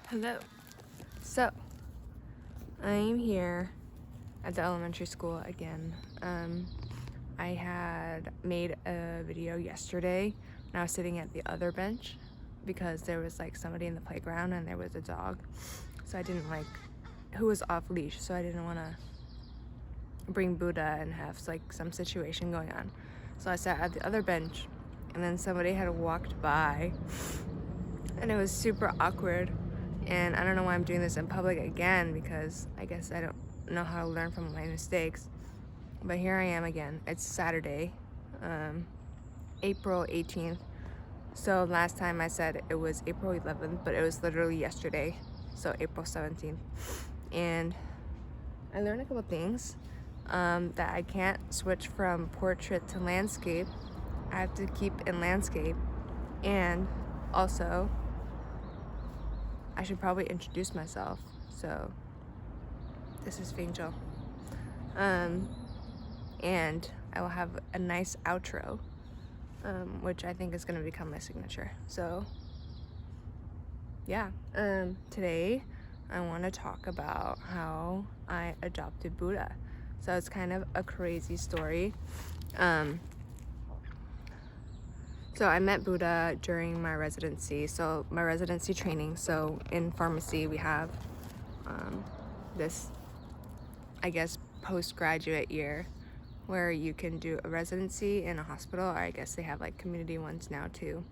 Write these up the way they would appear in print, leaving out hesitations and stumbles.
Hello. So, I'm here at the elementary school again. I had made a video yesterday when I was sitting at the other bench because there was like somebody in the playground and there was a dog. So I didn't who was off leash, so I didn't want to bring Buddha and have like some situation going on. So I sat at the other bench and then somebody had walked by and it was super awkward. And I don't know why I'm doing this in public again because I guess I don't know how to learn from my mistakes. But here I am again. It's Saturday, April 18th. So last time I said it was April 11th, but it was literally yesterday, so April 17th. And I learned a couple things, that I can't switch from portrait to landscape. I have to keep in landscape. And also, I should probably introduce myself. So this is Fangel. And I will have a nice outro, which I think is going to become my signature. So yeah, today I want to talk about how I adopted Buddha. So it's kind of a crazy story. So I met Buddha during my residency, so my residency training. So in pharmacy we have this, I guess, postgraduate year where you can do a residency in a hospital, or I guess they have like community ones now too.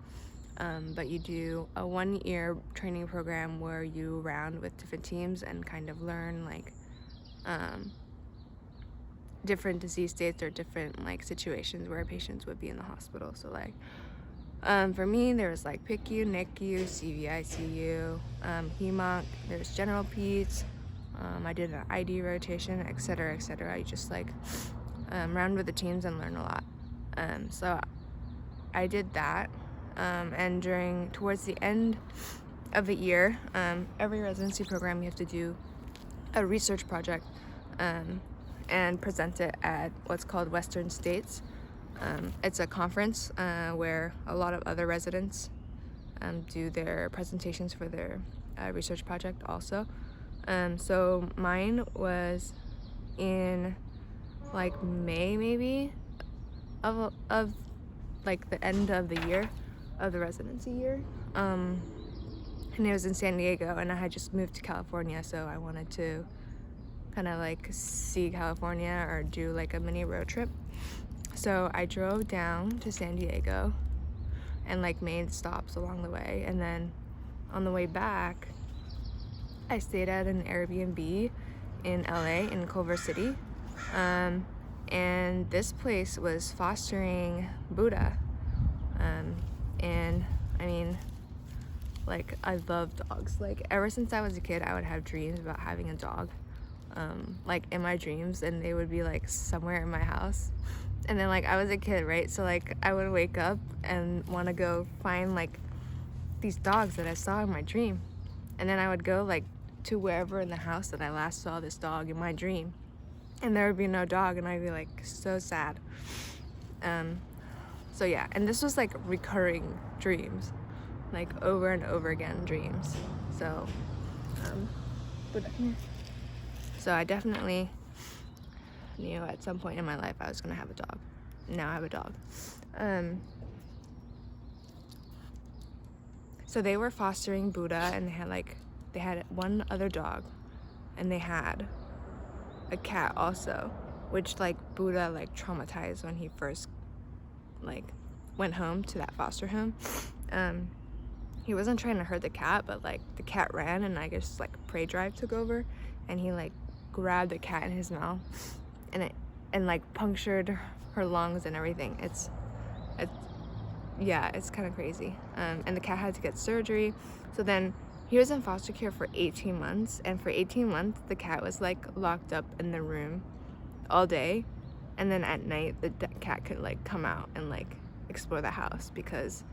But you do a 1-year training program where you round with different teams and kind of learn like different disease states or different like situations where patients would be in the hospital. So like for me, there was like PICU, NICU, CVICU, HEMONC, there's general peds. I did an ID rotation, etc., etc. I just like round with the teams and learn a lot. So I did that, and towards the end of the year, every residency program you have to do a research project and present it at what's called Western States. It's a conference where a lot of other residents do their presentations for their research project also. So mine was in like May maybe of like the end of the year of the residency year, and it was in San Diego, and I had just moved to California, so I wanted to kind of like see California or do like a mini road trip. So I drove down to San Diego and like made stops along the way, and then on the way back I stayed at an Airbnb in LA in Culver City, and this place was fostering Buddha, and I mean, like, I love dogs. Like, ever since I was a kid I would have dreams about having a dog, like in my dreams, and they would be like somewhere in my house. And then like I was a kid, right? So like I would wake up and want to go find like these dogs that I saw in my dream. And then I would go like to wherever in the house that I last saw this dog in my dream. And there would be no dog, and I'd be like so sad. So yeah, and this was like recurring dreams, like over and over again dreams. So so I definitely knew at some point in my life I was gonna have a dog. Now I have a dog. So they were fostering Buddha, and they had one other dog, and they had a cat also, which like Buddha like traumatized when he first like went home to that foster home. He wasn't trying to hurt the cat, but like the cat ran, and I guess like prey drive took over, and he like grabbed the cat in his mouth and like punctured her lungs and everything. It's kind of crazy. And the cat had to get surgery. So then he was in foster care for 18 months, and for 18 months the cat was like locked up in the room all day, and then at night the cat could like come out and like explore the house because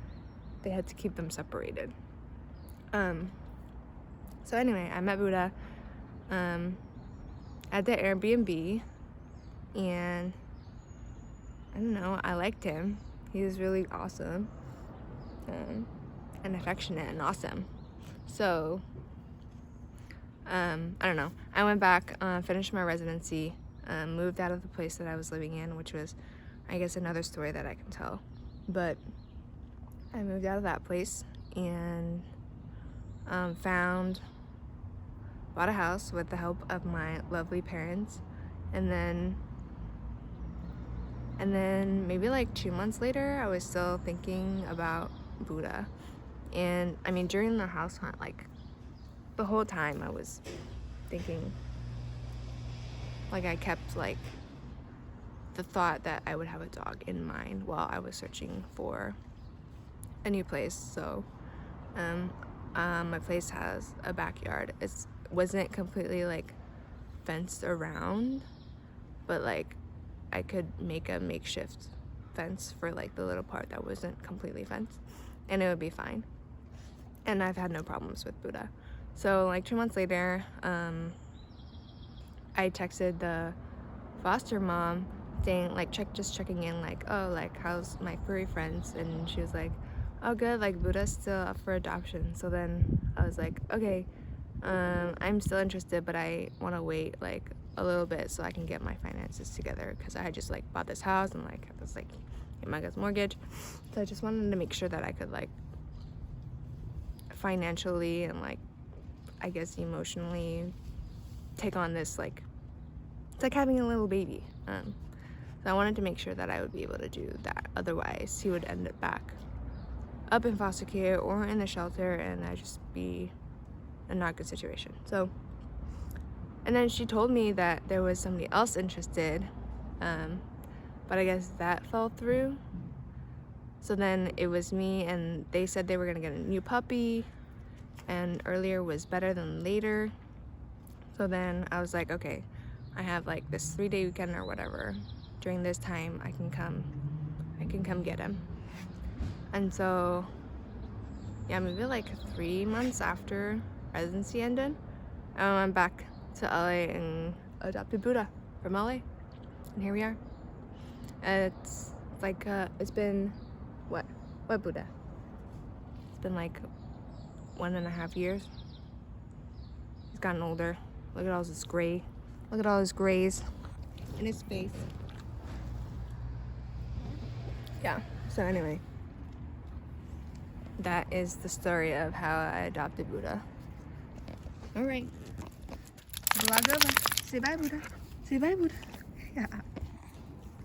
they had to keep them separated. So anyway, I met Buddha at the Airbnb, and I don't know, I liked him. He was really awesome, and affectionate and awesome. So I don't know. I went back, finished my residency, moved out of the place that I was living in, which was, I guess, another story that I can tell. But I moved out of that place and bought a house with the help of my lovely parents, and then maybe like 2 months later, I was still thinking about Buddha. And I mean, during the house hunt, like the whole time I was thinking, like I kept like the thought that I would have a dog in mind while I was searching for a new place. So my place has a backyard. It wasn't completely like fenced around, but like I could make a makeshift fence for like the little part that wasn't completely fenced, and it would be fine. And I've had no problems with Buddha. So like 2 months later, I texted the foster mom saying like just checking in, like, oh, like how's my furry friends, and she was like, oh good, like Buddha's still up for adoption. So then I was like, okay, I'm still interested, but I want to wait like a little bit so I can get my finances together, because I had just like bought this house and like had this like humongous mortgage. So I just wanted to make sure that I could like financially and like I guess emotionally take on this, like it's like having a little baby. So I wanted to make sure that I would be able to do that. Otherwise he would end up back up in foster care or in the shelter, and I'd just be a not good situation. So, and then she told me that there was somebody else interested, but I guess that fell through. So then it was me, and they said they were gonna get a new puppy, and earlier was better than later. So then I was like, okay, I have like this 3-day weekend or whatever. During this time I can come get him. And so yeah, maybe like 3 months after residency ended, I went back to LA and adopted Buddha from LA, and here we are. It's like it's been what Buddha? It's been like 1.5 years. He's gotten older. Look at all this gray. Look at all his grays in his face. Yeah. So anyway, that is the story of how I adopted Buddha. All right. Vlog over. Say bye, Buddha. Say bye, Buddha. Yeah.